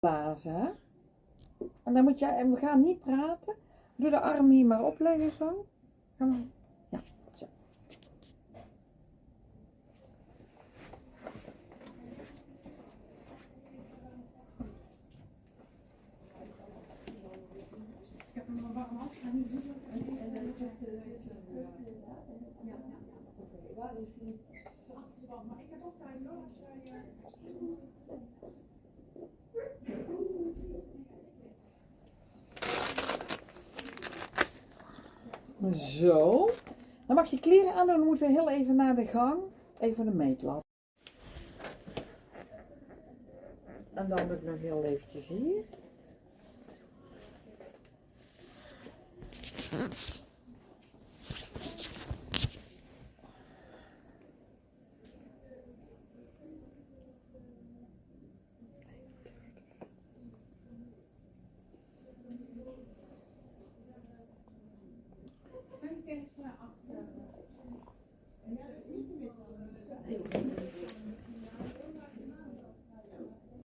blazen, hè? En dan moet je, en we gaan niet praten. Doe de arm hier maar opleggen zo. Ga maar. Ja, zo. Ik heb hem maar warm af. Waar is die? Maar ik heb ook bij Zo. Dan mag je kleren aan doen. Dan moeten we heel even naar de gang. Even de meetlat. En dan doe ik nog heel eventjes hier.